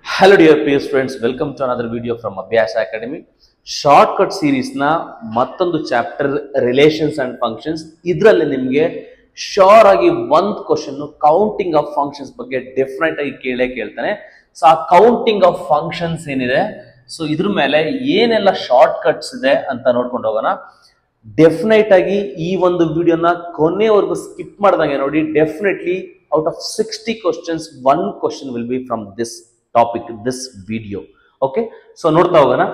Hello dear peer students, welcome to another video from Abhyasa Academy. Shortcut series na mattondu chapter relations and functions. Idralli nimge sure agi one question counting of functions ಬಗ್ಗೆ different ಆಗಿ ಕೇಳ್ತಾನೆ. So ಆ counting of functions ಏನಿದೆ, so ಇದ್ರ ಮೇಲೆ ಏನೆಲ್ಲ shortcuts ಇದೆ ಅಂತ ನೋಡ್ಕೊಂಡು ಹೋಗೋಣ. ಡೆಫಿನೆಟ್ ಆಗಿ ಈ ಒಂದು ವಿಡಿಯೋನ ಕೊನೆವರೆಗೂ ಸ್ಕಿಪ್ ಮಾಡ್ದಂಗೆ ನೋಡಿ. Definitely out of 60 questions, one question will be from this topic, this video. Okay, so ನೋಡ್ತಾ ಹೋಗೋಣ.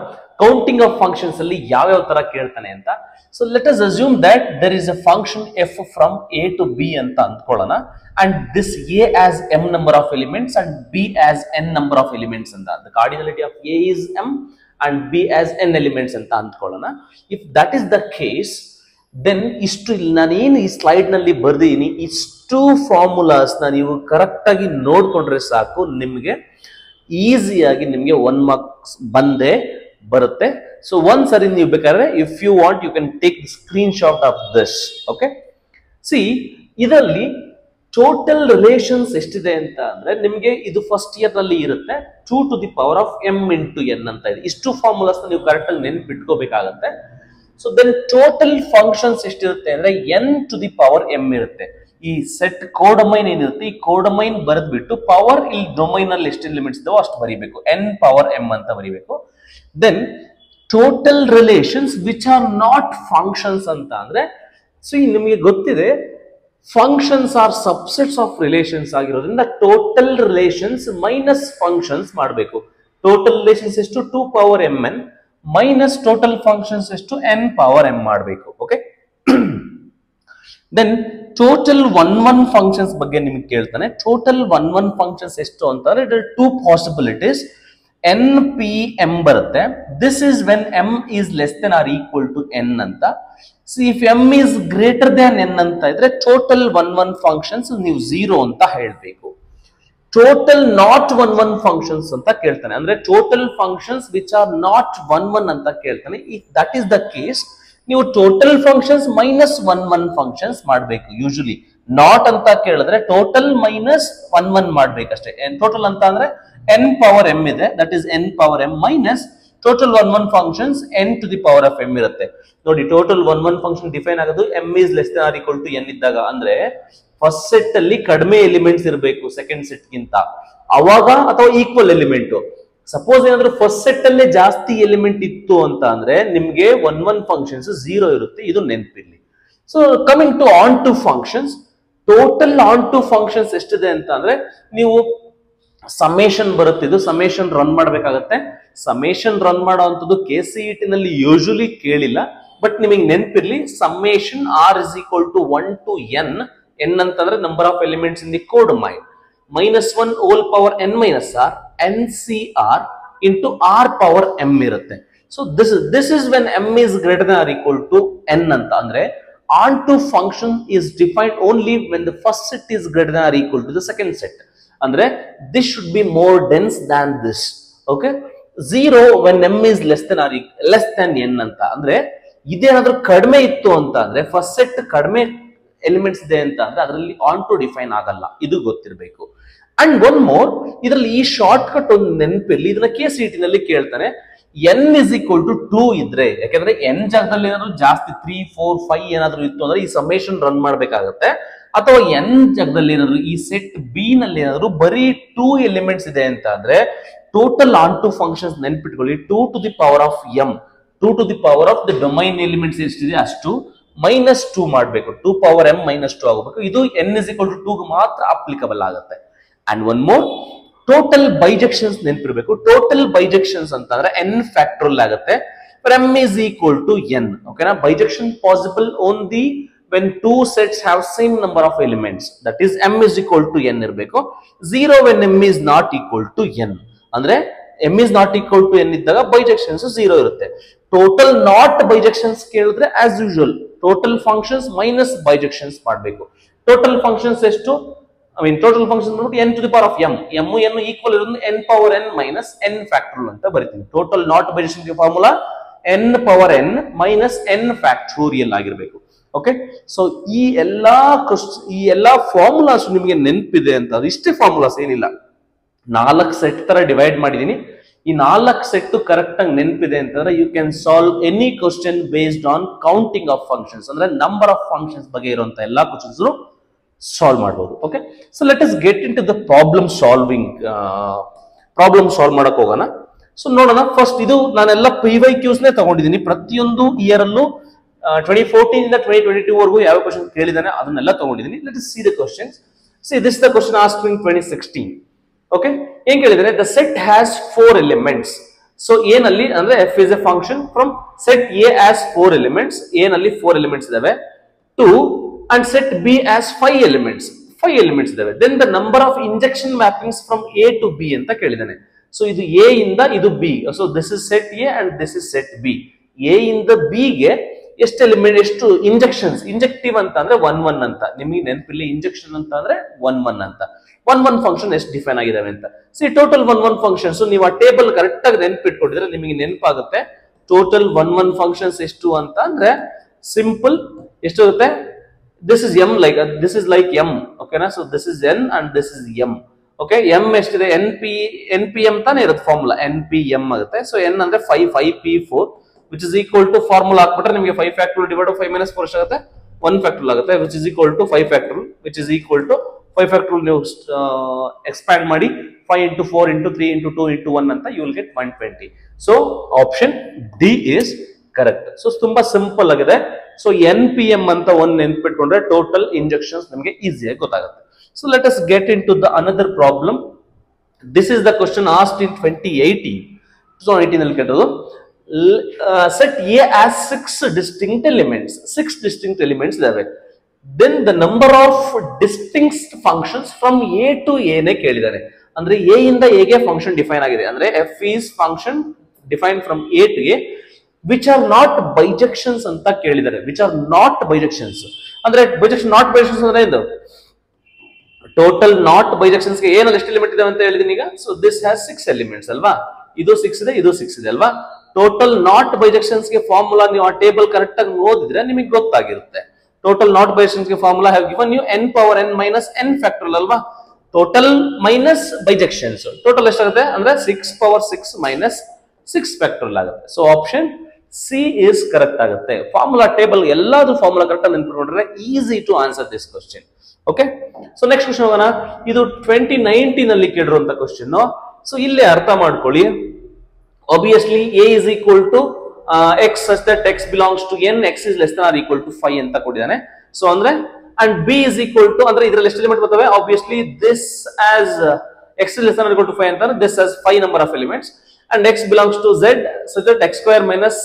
ಕೌಂಟಿಂಗ್ ಆಫ್ ಫಂಕ್ಷನ್ಸ್ ಅಲ್ಲಿ ಯಾವ ತರ ಕೇಳ್ತಾನೆ ಅಂತ. So let us assume that there is a function f from a to b ಅಂತ ಅಂದ್ಕೊಳ್ಳೋಣ, and this a as m number of elements and b as n number of elements ಅಂತ. The cardinality of a is m and b as n elements ಅಂತ ಅಂದ್ಕೊಳ್ಳೋಣ. If that is the case, then ಇಷ್ಟು ನಾನೇನು ಈ slide ನಲ್ಲಿ ಬರ್ದಿದ್ದೀನಿ, ಇಷ್ಟು formulas ನೀವು correct ಆಗಿ ನೋಡ್ಕೊಂಡ್ರೆ ಸಾಕು, ನಿಮ್ಗೆ ಈಸಿಯಾಗಿ ನಿಮ್ಗೆ 1 ಮಾರ್ಕ್ಸ್ ಬಂದೇ ಬರುತ್ತೆ. ಸೊ ಒಂದ್ಸರಿ ನೀವು ಬೇಕಾದ್ರೆ if you want you can take screen shot of this. Okay, see ಇದರಲ್ಲಿ ಟೋಟಲ್ ರಿಲೇಷನ್ಸ್ ಎಷ್ಟಿದೆ ಅಂತ ಅಂದ್ರೆ ನಿಮ್ಗೆ ಇದು ಫಸ್ಟ್ ಇಯರ್ ನಲ್ಲಿ ಇರುತ್ತೆ 2 to the power of m into n ಅಂತ ಇದೆ. ಇಷ್ಟು ಫಾರ್ಮುಲಾಸ್ ನೀವು ಕರೆಕ್ಟ್ ಆಗಿ ನೆನ್ಪಿಟ್ಕೋಬೇಕಾಗತ್ತೆ. ಸೊ ದೆನ್ ಟೋಟಲ್ ಫಂಕ್ಷನ್ಸ್ ಎಷ್ಟಿರುತ್ತೆ ಅಂದ್ರೆ n to the power m ಇರುತ್ತೆ. ಈ ಸೆಟ್ ಕೋಡಮೈನ್ ಏನಿರುತ್ತೆ, ಈ ಕೋಡಮೈನ್ ಬರೆದ್ಬಿಟ್ಟು ಪವರ್ ಇಲ್ಲಿ ಡೊಮೈನ್ ಅಲ್ಲಿ ಎಷ್ಟು ಎಲಿಮೆಂಟ್ಸ್ ಇದಾವೋ ಅಷ್ಟು ಬರೀಬೇಕು, n power m ಅಂತ ಬರೀಬೇಕು. Then total relations which are not functions ಅಂತ ಅಂದ್ರೆ, ಸೊ ನಿಮಗೆ ಗೊತ್ತಿದೆ functions are subsets of relations ಆಗಿರೋದ್ರಿಂದ ಟೋಟಲ್ ರಿಲೇಷನ್ಸ್ ಮೈನಸ್ ಫಂಕ್ಷನ್ಸ್ ಮಾಡಬೇಕು. ಟೋಟಲ್ ರಿಲೇಷನ್ಸ್ ಎಷ್ಟು 2 power mn minus total functions ಎಷ್ಟು n power m ಮಾಡಬೇಕು. ಓಕೆ, ದೆನ್ ಟೋಟಲ್ 1 ಫಂಕ್ಷನ್ಸ್ ಬಗ್ಗೆ ನಿಮ್ಗೆ ಕೇಳ್ತಾನೆ. ಟೋಟಲ್ 1 ಫಂಕ್ಷನ್ಸ್ ಎಷ್ಟು ಅಂತಂದ್ರೆ it are 2 possibilities. n p m ಬರುತ್ತೆ. This is when m is less than or equal to n ಅಂತ. So if m is greater than n ಅಂತ ಇದ್ರೆ ಟೋಟಲ್ 1 ಫಂಕ್ಷನ್ಸ್ ನೀವು 0 ಅಂತ ಹೇಳ್ಬೇಕು. ಟೋಟಲ್ ನಾಟ್ 1 ಫಂಕ್ಷನ್ಸ್ ಅಂತ ಕೇಳ್ತಾನೆ, ಅಂದ್ರೆ total functions which are not 1 ಅಂತ ಕೇಳ್ತಾನೆ. If that is the case, ನೀವು ಟೋಟಲ್ ಫಂಕ್ಷನ್ಸ್ ಮೈನಸ್ 1 ಫಂಕ್ಷನ್ಸ್ ಮಾಡಬೇಕು. ಯೂಶಲಿ ನಾಟ್ ಅಂತ ಕೇಳಿದ್ರೆ ಟೋಟಲ್ ಮೈನಸ್ 1 ಮಾಡ್ಬೇಕಷ್ಟೇ. ಟೋಟಲ್ ಅಂತ ಅಂದ್ರೆ n power m ಇದೆ, that is n power m minus total 1 functions n to the power of m ಇರುತ್ತೆ. ನೋಡಿ, total 1 function define ಆಗೋದು m is less than or equal to n ಇದ್ದಾಗ. ಅಂದ್ರೆ first set ಅಲ್ಲಿ ಕಡಿಮೆ ಎಲಿಮೆಂಟ್ಸ್ ಇರಬೇಕು second set ಗಿಂತ, ಅವಾಗ ಅಥವಾ ಈಕ್ವಲ್ ಎಲಿಮೆಂಟ್. ಸಪೋಸ್ ಏನಾದ್ರೂ ಫಸ್ಟ್ ಸೆಟ್ ಅಲ್ಲೇ ಜಾಸ್ತಿ ಎಲಿಮೆಂಟ್ ಇತ್ತು ಅಂತ ಅಂದ್ರೆ ನಿಮ್ಗೆ 1 ಫಂಕ್ಷನ್ಸ್ 0 ಇರುತ್ತೆ, ಇದು ನೆನಪಿರ್ಲಿ. So coming to onto functions, total onto functions ಎಷ್ಟಿದೆ ಅಂತ ಅಂದ್ರೆ ನೀವು ಸಮೇಷನ್ ಬರುತ್ತೆ, ಇದು ಸಮೇಷನ್ ರನ್ ಮಾಡ್ಬೇಕಾಗತ್ತೆ. ಸಮೇಷನ್ ರನ್ ಮಾಡುವಂಥದ್ದು KCET ನಲ್ಲಿ ಯೂಶಲಿ ಕೇಳಿಲ್ಲ, ಬಟ್ ನಿಮಗೆ ನೆನಪಿರ್ಲಿ summation r is equal to 1 to n. n ಅಂತಂದ್ರೆ number of elements in the codomain, -1 whole power n minus r ncr into r power m ಇರುತ್ತೆ. So this is when m is greater than or equal to n ಅಂತ. ಅಂದ್ರೆ onto function is defined only when the first set is greater than or equal to the second set. ಅಂದ್ರೆ this should be more dense than this. Okay, 0 when m is less than n ಅಂತ. ಅಂದ್ರೆ ಇದೇನಾದ್ರೂ ಕಡಿಮೆ ಇತ್ತು ಅಂತ ಅಂದ್ರೆ first set ಕಡಿಮೆ elements ಇದೆ ಅಂತ ಅಂದ್ರೆ ಅದರಲ್ಲಿ ಆನ್ ಟು ಡಿಫೈನ್ ಆಗಲ್ಲ, ಇದು ಗೊತ್ತಿರಬೇಕು. ಅಂಡ್ ಒನ್ ಮೋರ್, ಇದರಲ್ಲಿ ಈ ಶಾರ್ಟ್ ಕಟ್ ಒಂದು ನೆನಪಿರ್ಲಿ, ಇದನ್ನ KCET ನಲ್ಲಿ ಕೇಳ್ತಾನೆ. n is equal to 2 ಇದ್ರೆ, ಯಾಕಂದ್ರೆ n ಜಾಗದಲ್ಲಿ ಏನಾದ್ರು ಜಾಸ್ತಿ 3, 4, 5 ಏನಾದ್ರು ಇತ್ತು ಅಂದ್ರೆ ಈ ಸಮೇಷನ್ ರನ್ ಮಾಡ್ಬೇಕಾಗತ್ತೆ. ಅಥವಾ n ಜಾಗದಲ್ಲಿ ಏನಾದ್ರು ಈ ಸೆಟ್ ಬಿ ನಲ್ಲಿ ಏನಾದ್ರು ಬರೀ 2 ಎಲಿಮೆಂಟ್ಸ್ ಇದೆ ಅಂತ ಅಂದ್ರೆ ಟೋಟಲ್ ಆನ್ ಟು ಫಂಕ್ಷನ್ಸ್ ನೆನ್ಪಿಟ್ಕೊಳ್ಳಿ, 2 to the power of m, 2 to the power of the domain elements ಎಷ್ಟಿದೆ ಅಷ್ಟು ಮೈನಸ್ 2 ಮಾಡಬೇಕು. 2 power m minus 2 ಆಗಬೇಕು. ಇದು n is equal to 2 ಮಾತ್ರ ಅಪ್ಲಿಕಬಲ್ ಆಗುತ್ತೆ. And one more, total bijections ನೆನಪಿರ್ಬೇಕು. ಟೋಟಲ್ ಬೈಜೆಕ್ಷನ್ಸ್ ಅಂತಂದ್ರೆ n ಫ್ಯಾಕ್ಟೋರಿಯಲ್ ಆಗುತ್ತೆ. m is equal to n. ಓಕೆನಾ, bijection possible only when two sets have same number of elements, that is m is equal to n ಇರಬೇಕು. 0 when m is not equal to n, ಅಂದ್ರೆ m is not equal to n ಇದ್ದಾಗ ಬೈಜೆಕ್ಷನ್ಸ್ 0 ಇರುತ್ತೆ. Total not bijections ಕೇಳಿದ್ರೆ as usual total functions minus bijections ಮಾಡಬೇಕು. Total functions ಎಷ್ಟು, total function ಬಂದ್ಬಿಟ್ಟು n to the power of m, m n equal ಇರೋದು n power n minus n factorial ಅಂತ ಬರಿತೀನಿ. Total not bijection formula n power n minus n factorial ಆಗಿರಬೇಕು. Okay, so ಈ ಎಲ್ಲಾ formulas ನಿಮಗೆ ನೆನಪಿದೆ ಅಂತ, ಇಷ್ಟೇ ಫಾರ್ಮುಲಾಸ್ ಏನಿಲ್ಲ. 4 ಸೆಟ್ ತರ ಡಿವೈಡ್ ಮಾಡಿದೀನಿ. ಈ 4 ಸೆಟ್ ಕರೆಕ್ಟ್ ಆಗಿ ನೆನಪಿದೆ ಅಂತಂದ್ರೆ you can solve any question based on counting of functions, ಅಂದ್ರೆ ನಂಬರ್ ಆಫ್ ಫಂಕ್ಷನ್ಸ್ ಬಗ್ಗೆ ಇರುವಂತ ಎಲ್ಲಾ ಕ್ವಶನ್ಸ್ ಸಾಲ್ವ್ ಮಾಡಬಹುದು. Okay, so let us get into the problem solving. Problem solve ಮಾಡಕ್ ಹೋಗೋಣ. ಸೊ ನೋಡೋಣ. ಫಸ್ಟ್ ಇದು ನಾನೆಲ್ಲ PYQs ನೇ ತಗೊಂಡಿದ್ದೀನಿ. ಪ್ರತಿಯೊಂದು ಇಯರ್ ಅಲ್ಲೂ 2014 ಇಂದ 2022 ವರೆಗೂ ಯಾವ ಕ್ವಶನ್ ಕೇಳಿದಾನೆ ಅದನ್ನೆಲ್ಲ ತಗೊಂಡಿದ್ದೀನಿ. Let us see the questions. See this the question asked in 2016. Okay, ಏನ್ ಕೇಳಿದಾನೆ? The set has 4 elements. So ಏನಲ್ಲಿ ಅಂದ್ರೆ f is a function from set A as 4 elements. ಏನಲ್ಲಿ 4 ಎಲಿಮೆಂಟ್ಸ್ ಇದಾವೆ. 2 and set B as 5 elements. 5 elements ಇದಾವೆ. Then the number of injection mappings from A to B ಅಂತ ಕೇಳಿದಾನೆ. So ಇದು A ಇಂದ ಇದು B. So this is set A and this is set B. A ಇಂದ B ಗೆ ಎಷ್ಟು element, ಎಷ್ಟು injections, ಇಂಜೆಕ್ಟಿವ್ ಅಂತ ಅಂದ್ರೆ 1 1 ಅಂತ. ನಿಮಗೆ ನೆನಪಿಲ್ಲ, ಇಂಜೆಕ್ಷನ್ ಅಂತ ಅಂದ್ರೆ 1 1 ಅಂತ. 1 1 ಫಂಕ್ಷನ್ ಎಷ್ಟು ಡಿಫೈನ್ ಆಗಿದಾವೆ ಅಂತ. ಸಿ ಟೋಟಲ್ 1 1 ಫಂಕ್ಷನ್ಸ್ ನೀವು ಆ ಟೇಬಲ್ ಕರೆಕ್ಟ್ ಆಗಿ ನೆನಪಿಟ್ಕೊಂಡಿದ್ರೆ ನಿಮಗೆ ನೆನಪಾಗುತ್ತೆ. ಟೋಟಲ್ 1 1 ಫಂಕ್ಷನ್ಸ್ ಎಷ್ಟು ಅಂತ ಅಂದ್ರೆ ಸಿಂಪಲ್ ಎಷ್ಟು ಇರುತ್ತೆ? This is m, like this is like m. ಓಕೆನಾ? So this is n and this is m. Okay, m ಎಷ್ಟಿದೆ? npm ತಾನೇ ಇರುತ್ತೆ ಫಾರ್ಮುಲಾ, npm ಆಗುತ್ತೆ. ಸೊ n ಅಂದ್ರೆ 5p4 which is equal to formula ಹಾಕ್ಬಿಟ್ರೆ ನಿಮಗೆ 5 factorial divided by 5 minus 4 ಆಗುತ್ತೆ, 1 factorial ಆಗುತ್ತೆ, which is equal to 5 factorial, which is equal to 5 factorial. ನೀವು ಎಕ್ಸ್ಪ್ಯಾಂಡ್ ಮಾಡಿ 5 into 4 into 3 into 2 into 1 ಅಂತ you will get 120. So option D is correct. So ತುಂಬಾ simple ಆಗಿದೆ. So npm ಅಂತ ಒಂದು ನೆನ್ಪಿಟ್ಕೊಂಡ್ರೆ total injections ನಮಗೆ ಈಸಿಯಾಗಿ ಗೊತ್ತಾಗುತ್ತೆ. So let us get into the another problem. This is the question asked in 2018. So 2018 ಅಲ್ಲಿ ಕೇಳೋದು set A as 6 distinct elements. 6 distinct elements ಇದಾವೆ. Then the number of distinct functions from A to A ನೇ ಕೇಳಿದಾನೆ. ಅಂದ್ರೆ A ಇಂದ A ಗೆ function define ಆಗಿದೆ. ಅಂದ್ರೆ f is function defined from A to A which are not bijections ಅಂತ ಕೇಳಿದ್ದಾರೆ. which are not bijections ಅಂದ್ರೆ bijection not bijections ಅಂದ್ರೆ ಏನು? ಟೋಟಲ್ ನಾಟ್ ಬೈಜೆಕ್ಷನ್ಸ್ ಗೆ ಏನಲ್ಲಿ ಎಷ್ಟು ಎಲಿಮೆಂಟ್ ಇದೆ ಅಂತ ಹೇಳಿದೀನಿ ಈಗ. ಸೊ ದಿಸ್ ಹ್ಯಾಸ್ 6 ಎಲಿಮೆಂಟ್ಸ್ ಅಲ್ವಾ? ಇದು 6 ಇದೆ, ಇದು 6 ಇದೆ ಅಲ್ವಾ? ಟೋಟಲ್ ನಾಟ್ ಬೈಜೆಕ್ಷನ್ಸ್ ಗೆ ಫಾರ್ಮುಲಾ ನೀವು ಆ ಟೇಬಲ್ ಕರೆಕ್ಟ್ ಆಗಿ ಓದಿದ್ರೆ ನಿಮಗೆ ಗೊತ್ತಾಗಿರುತ್ತೆ. ಟೋಟಲ್ ನಾಟ್ ಬೈಜೆಕ್ಷನ್ಸ್ ಗೆ formula have given you n power n minus n factorial ಅಲ್ವಾ? ಟೋಟಲ್ ಮೈನಸ್ ಬೈಜೆಕ್ಷನ್ಸ್ ಟೋಟಲ್ ಎಷ್ಟಾಗುತ್ತೆ ಅಂದ್ರೆ 6 ಪವರ್ 6 ಮೈನಸ್ 6 ಫ್ಯಾಕ್ಟರಲ್ ಆಗುತ್ತೆ. So option C is correct ಆಗುತ್ತೆ. ಫಾರ್ಮುಲಾ ಟೇಬಲ್ ಎಲ್ಲಾದ್ರೂ ಫಾರ್ಮುಲಾ ಕರೆಕ್ಟ್ ಆಗಿ ನೆನಪಿಟ್ಕೊಂಡ್ರೆ easy to answer this question. Okay, so next question ಹೋಗೋಣ. ಇದು 2019 ಅಲ್ಲಿ ಕೇಳಿರುವಂತ ಕ್ವಶನ್. ಸೊ ಇಲ್ಲಿ ಅರ್ಥ ಮಾಡ್ಕೊಳ್ಳಿ. obviously A is equal to x such that x belongs to n, x is less than or equal to 5 ಅಂತ ಕೊಟ್ಟಿದ್ದಾನೆ. ಸೊ ಅಂದ್ರೆ and B is equal to ಅಂದ್ರೆ ಇದರಲ್ಲಿ ಎಷ್ಟು ಎಲಿಮೆಂಟ್ ಬರ್ತವೆ? obviously this as x is less than or equal to 5 ಅಂತ this has 5 number of elements and x belongs to z such that x square minus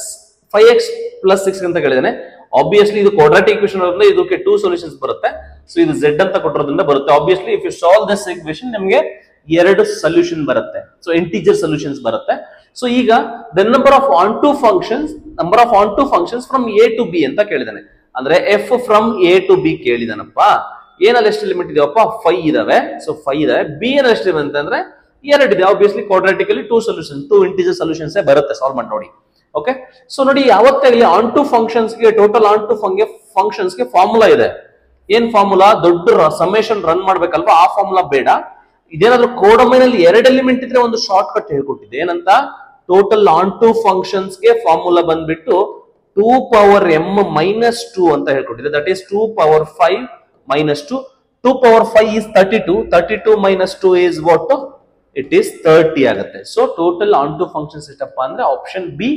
5x plus 6 ಅಂತ ಕೇಳಿದಾನೆ. obviously ಇದು quadratic equation ಇರೋದ್ರಿಂದ ಇದಕ್ಕೆ 2 solutions ಬರುತ್ತೆ. So ಇದು z ಅಂತ ಕೊಟ್ಟಿರೋದ್ರಿಂದ ಬರುತ್ತೆ. obviously if you solve this equation ನಿಮಗೆ 2 ಸೊಲ್ಯೂಷನ್ ಬರುತ್ತೆ. ಸೊ ಇಂಟಿಜರ್ ಸೊಲ್ಯೂಷನ್ಸ್ ಬರುತ್ತೆ. ಸೊ ಈಗ the number of onto functions from A to B ಅಂತ ಕೇಳಿದಾನೆ. ಅಂದ್ರೆ f from A to B ಕೇಳಿದಾನಪ್ಪ. ಏನಲ್ಲಿ ಎಷ್ಟು ಎಲಿಮೆಂಟ್ ಇದೆಯಪ್ಪ? 5 ಇದಾವೆ. ಸೊ 5 ಇದಾವೆ. B ಏನಲ್ಲಿ ಎಷ್ಟು ಇದೆ ಅಂತಂದ್ರೆ 2 ಇದೆ. obviously ಕ್ವಾಡ್ರಾಟಿಕಲಿ 2 ಸೊಲ್ಯೂಷನ್, 2 ಇಂಟಿಜರ್ ಸೊಲ್ಯೂಷನ್ಸ್ ಬರುತ್ತೆ. ಸಾಲ್ವ್ ಮಾಡಿ ನೋಡಿ. ಓಕೆ, ಸೊ ನೋಡಿ ಯಾವತ್ತಾಗಲಿ ಆನ್ ಟು ಫಂಕ್ಷನ್ಸ್ ಗೆ ಟೋಟಲ್ ಆನ್ ಟು ಫಂಕ್ಷನ್ಸ್ ಗೆ ಫಾರ್ಮುಲಾ ಇದೆ. ಏನ್ ಫಾರ್ಮುಲಾ? ದೊಡ್ಡ ಸಮೇಷನ್ ರನ್ ಮಾಡ್ಬೇಕಲ್ವಾ? ಆ ಫಾರ್ಮುಲಾ ಬೇಡ. ಇದೇನಾದ್ರೂ ಕೋಡೊಮೈನ್ ಅಲ್ಲಿ 2 ಎಲಿಮೆಂಟ್ ಇದ್ರೆ ಒಂದು ಶಾರ್ಟ್ ಕಟ್ ಹೇಳ್ಕೊಟ್ಟಿದೆ. ಏನಂತ? ಟೋಟಲ್ ಆನ್ ಟು ಫಂಕ್ಷನ್ಸ್ ಗೆ ಫಾರ್ಮುಲಾ ಬಂದ್ಬಿಟ್ಟು 2 ಪವರ್ m ಮೈನಸ್ 2 ಅಂತ ಹೇಳ್ಕೊಟ್ಟಿದೆ. That is 2 power 5 minus 2. 2 power 5 is 32. 32 minus 2 is what? It is 30 ಆಗುತ್ತೆ. So total onto functions ಎಷ್ಟಪ್ಪ ಅಂದ್ರೆ option B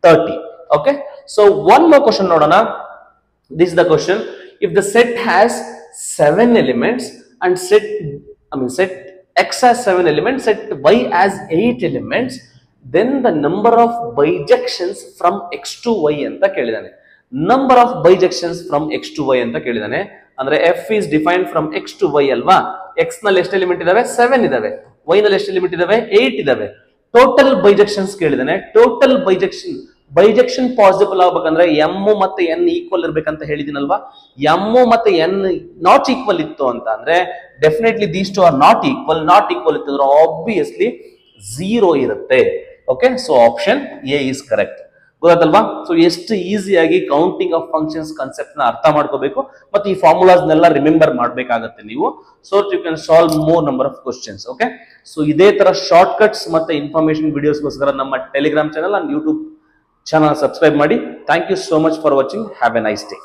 30. Okay, so one more question ನೋಡೋಣ. This is the question. If the set has 7 elements and set x has 7 elements, set y has 8 elements, then the number of bijections from x to y ಅಂತ ಕೇಳಿದಾನೆ. Number of bijections from x to y ಅಂತ ಕೇಳಿದಾನೆ. ಅಂದ್ರೆ f is defined from x to y ಅಲ್ವಾ? x ನಲ್ಲಿ ಎಷ್ಟು element ಇದಾವೆ? 7 ಇದಾವೆ. y ನಲ್ಲಿ ಎಷ್ಟು ಎಲಿಮೆಂಟ್ ಇದಾವೆ? 8 ಇದಾವೆ. ಟೋಟಲ್ ಬೈಜೆಕ್ಷನ್ಸ್ ಕೇಳಿದಾನೆ. ಟೋಟಲ್ ಬೈಜೆಕ್ಷನ್ ಪಾಸಿಬಲ್ ಆಗ್ಬೇಕಂದ್ರೆ m ಮತ್ತೆ n ಈಕ್ವಲ್ ಇರ್ಬೇಕಂತ ಹೇಳಿದಿನಲ್ವಾ? m ಮತ್ತೆ n ನಾಟ್ ಈಕ್ವಲ್ ಇತ್ತು ಅಂತ ಅಂದ್ರೆ definitely these two are not equal. Not equal ಇತ್ತು ಅಂದ್ರೆ ಆಬ್ವಿಯಸ್ಲಿ 0 ಇರುತ್ತೆ. Okay, so option A is correct. ಗೊತ್ತಾಯ್ತಲ್ವಾ? ಸೊ ಎಷ್ಟು ಈಸಿಯಾಗಿ ಕೌಂಟಿಂಗ್ ಆಫ್ ಫಂಕ್ಷನ್ಸ್ ಕಾನ್ಸೆಪ್ಟ್ ನ ಅರ್ಥ ಮಾಡ್ಕೋಬೇಕು ಮತ್ತೆ ಈ ಫಾರ್ಮುಲಾಸ್ನೆಲ್ಲ ರಿಮೆಂಬರ್ ಮಾಡ್ಬೇಕಾಗತ್ತೆ ನೀವು. So you can solve more number of questions. Okay, so ಇದೇ ತರ ಶಾರ್ಟ್ ಕಟ್ಸ್ ಮತ್ತೆ ಇನ್ಫಾರ್ಮೇಶನ್ ವಿಡಿಯೋಸ್ಗೋಸ್ಕರ ನಮ್ಮ Telegram channel and YouTube channel subscribe ಮಾಡಿ. Thank you so much for watching. Have a nice day.